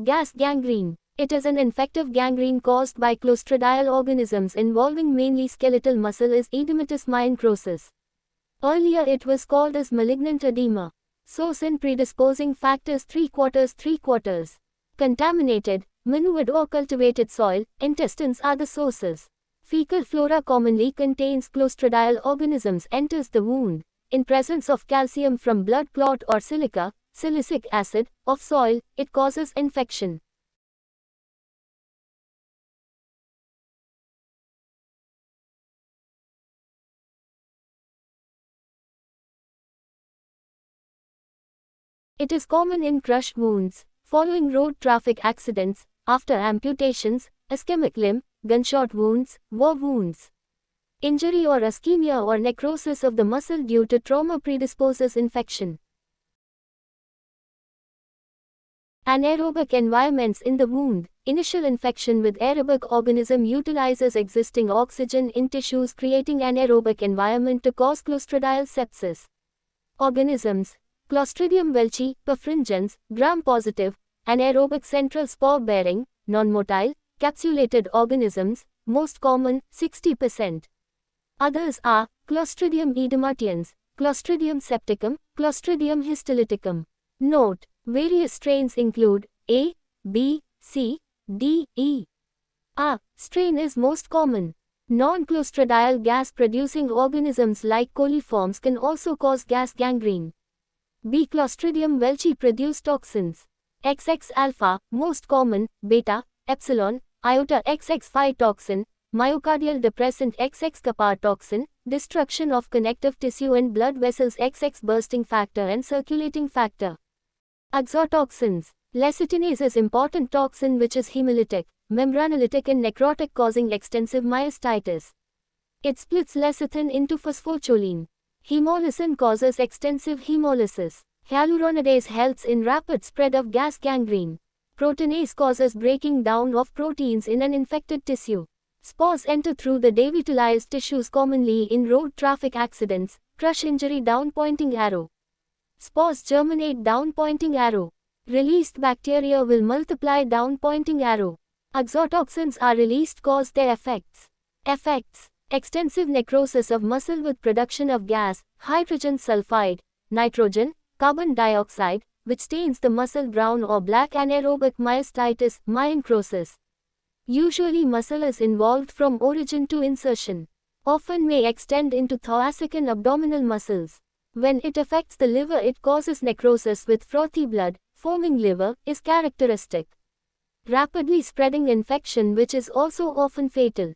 Gas gangrene. It is an infective gangrene caused by clostridial organisms involving mainly skeletal muscle is edematous myocrosis. Earlier it was called as malignant edema. Source and predisposing factors 3/4. Contaminated, manure or cultivated soil, intestines are the sources. Fecal flora commonly contains clostridial organisms enters the wound. In presence of calcium from blood clot or silica, silicic acid, of soil, it causes infection. It is common in crush wounds, following road traffic accidents, after amputations, ischemic limb, gunshot wounds, war wounds. Injury or ischemia or necrosis of the muscle due to trauma predisposes infection. Anaerobic environments in the wound. Initial infection with aerobic organism utilizes existing oxygen in tissues creating anaerobic environment to cause clostridial sepsis. Organisms. Clostridium welchii, perfringens, gram-positive, anaerobic central spore-bearing, non-motile, capsulated organisms, most common, 60%. Others are, Clostridium edematians, Clostridium septicum, Clostridium histolyticum. Note, various strains include A, B, C, D, E. A strain is most common. Non-clostridial gas-producing organisms like coliforms can also cause gas gangrene. B. Clostridium welchii produce toxins. XX alpha, most common, beta, epsilon, iota XX toxin, myocardial depressant XX kappa toxin, destruction of connective tissue and blood vessels XX bursting factor and circulating factor. Exotoxins. Lecithinase is important toxin which is hemolytic, membranolytic and necrotic causing extensive myositis. It splits lecithin into phosphocholine. Hemolysin causes extensive hemolysis. Hyaluronidase helps in rapid spread of gas gangrene. Proteinase causes breaking down of proteins in an infected tissue. Spores enter through the devitalized tissues commonly in road traffic accidents, crush injury down pointing arrow. Spores germinate down pointing arrow. Released bacteria will multiply down pointing arrow. Exotoxins are released cause their effects. Effects. Extensive necrosis of muscle with production of gas, hydrogen sulfide, nitrogen, carbon dioxide, which stains the muscle brown or black anaerobic myositis, myocrosis. Usually muscle is involved from origin to insertion. Often may extend into thoracic and abdominal muscles. When it affects the liver it causes necrosis with frothy blood, foaming liver, is characteristic. Rapidly spreading infection which is also often fatal.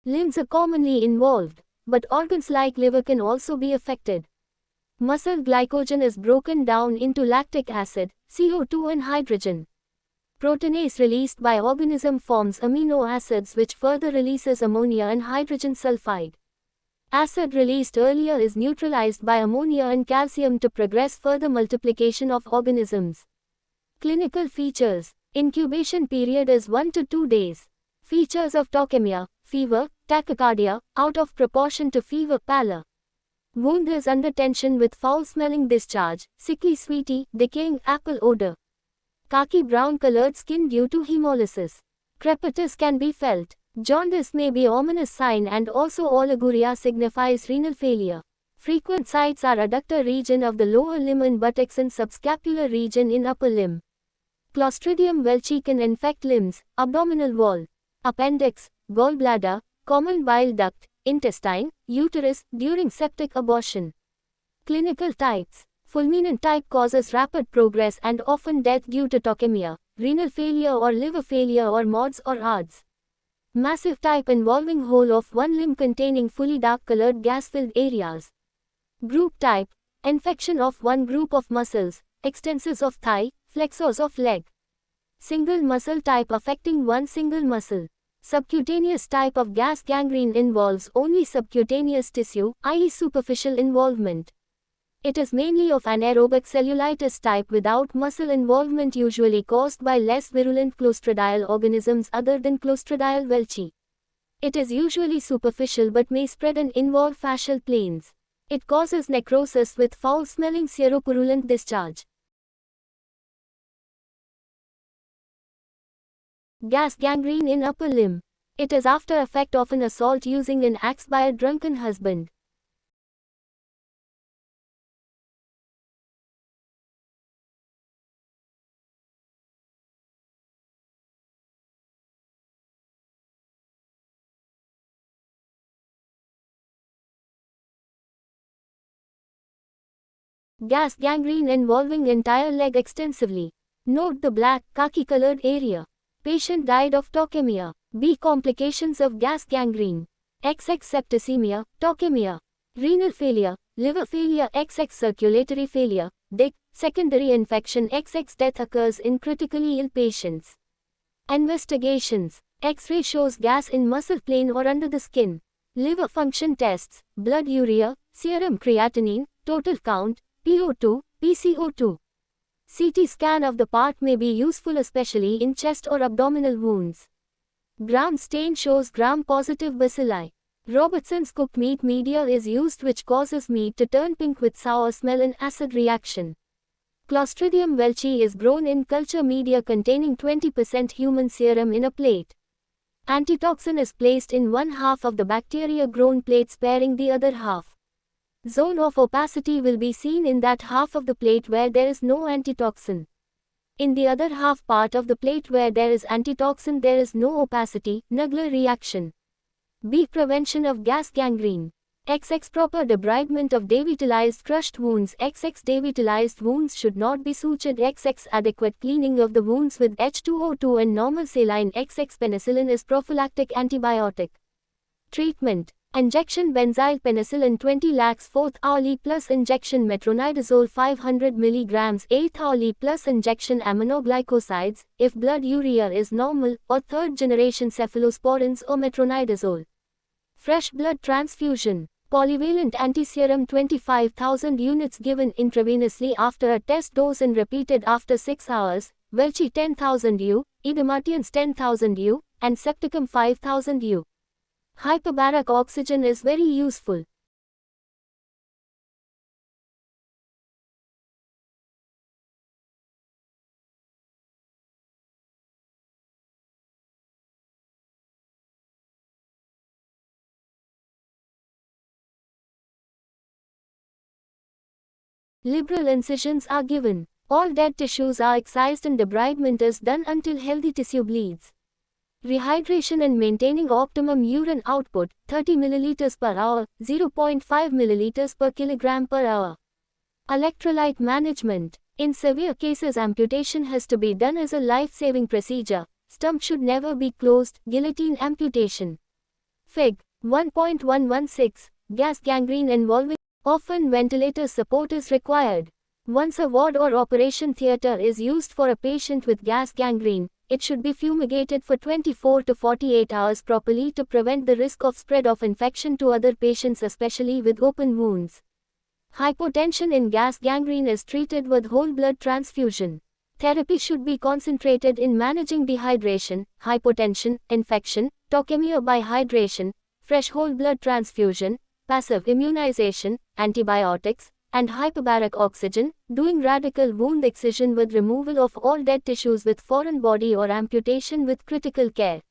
Limbs are commonly involved, but organs like liver can also be affected. Muscle glycogen is broken down into lactic acid, CO2 and hydrogen. Proteinase released by organism forms amino acids which further releases ammonia and hydrogen sulfide. Acid released earlier is neutralized by ammonia and calcium to progress further multiplication of organisms. Clinical features. Incubation period is 1 to 2 days. Features of tauchemia, fever, tachycardia, out of proportion to fever, pallor. Wound is under tension with foul-smelling discharge, sickly sweety, decaying apple odor. Khaki brown colored skin due to hemolysis. Crepitus can be felt. Jaundice may be ominous sign and also oliguria signifies renal failure. Frequent sites are adductor region of the lower limb and buttocks and subscapular region in upper limb. Clostridium welchii can infect limbs, abdominal wall, appendix, gallbladder, common bile duct, intestine, uterus, during septic abortion. Clinical types. Fulminant type causes rapid progress and often death due to tauchemia, renal failure or liver failure or MODS or ARDS. Massive type involving whole of one limb containing fully dark-colored gas-filled areas. Group type. Infection of one group of muscles, extensors of thigh, flexors of leg. Single muscle type affecting one single muscle. Subcutaneous type of gas gangrene involves only subcutaneous tissue, i.e. superficial involvement. It is mainly of anaerobic cellulitis type without muscle involvement, usually caused by less virulent Clostridial organisms other than Clostridial welchii. It is usually superficial but may spread and involve fascial planes. It causes necrosis with foul-smelling seropurulent discharge. Gas gangrene in upper limb. It is after effect of an assault using an axe by a drunken husband. Gas gangrene involving entire leg extensively. Note the black, khaki-colored area. Patient died of tauchemia. B. Complications of gas gangrene. XX septicemia, tauchemia. Renal failure, liver failure, XX circulatory failure, DIC, secondary infection, XX death occurs in critically ill patients. Investigations. X-ray shows gas in muscle plane or under the skin. Liver function tests, blood urea, serum creatinine, total count, PO2, PCO2. CT scan of the part may be useful especially in chest or abdominal wounds. Gram stain shows gram-positive bacilli. Robertson's cooked meat media is used which causes meat to turn pink with sour smell and acid reaction. Clostridium welchii is grown in culture media containing 20% human serum in a plate. Antitoxin is placed in one half of the bacteria-grown plate sparing the other half. Zone of opacity will be seen in that half of the plate where there is no antitoxin. In the other half part of the plate where there is antitoxin there is no opacity, Nagler reaction. B. Prevention of gas gangrene. XX proper debridement of devitalized crushed wounds. XX devitalized wounds should not be sutured. XX adequate cleaning of the wounds with H2O2 and normal saline. XX penicillin is prophylactic antibiotic. Treatment. Injection benzyl penicillin 20 lakhs 4th hourly plus injection metronidazole 500 mg 8th hourly plus injection aminoglycosides, if blood urea is normal, or third generation cephalosporins or metronidazole. Fresh blood transfusion. Polyvalent antiserum 25,000 units given intravenously after a test dose and repeated after 6 hours, Welchii 10,000 U, Ibimatians 10,000 U, and Septicum 5,000 U. Hyperbaric oxygen is very useful. Liberal incisions are given. All dead tissues are excised and debridement is done until healthy tissue bleeds. Rehydration and maintaining optimum urine output, 30 ml per hour, 0.5 ml per kilogram per hour. Electrolyte management. In severe cases amputation has to be done as a life-saving procedure. Stump should never be closed, guillotine amputation. Fig. 1.116. Gas gangrene involving. Often ventilator support is required. Once a ward or operation theatre is used for a patient with gas gangrene, it should be fumigated for 24 to 48 hours properly to prevent the risk of spread of infection to other patients, especially with open wounds. Hypotension in gas gangrene is treated with whole blood transfusion. Therapy should be concentrated in managing dehydration, hypotension, infection, tauchemia by hydration, fresh whole blood transfusion, passive immunization, antibiotics, and hyperbaric oxygen, doing radical wound excision with removal of all dead tissues with foreign body or amputation with critical care.